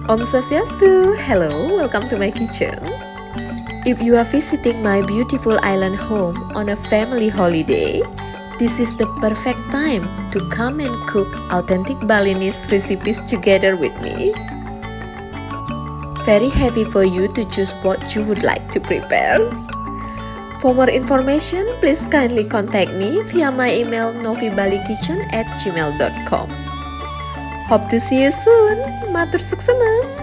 Om Swastiastu! Hello, welcome to my kitchen. If you are visiting my beautiful island home on a family holiday, this is the perfect time to come and cook authentic Balinese recipes together with me. Very happy for you to choose what you would like to prepare. For more information, please kindly contact me via my email novibalikitchen@gmail.com. Hope to see you soon. Matur suksema.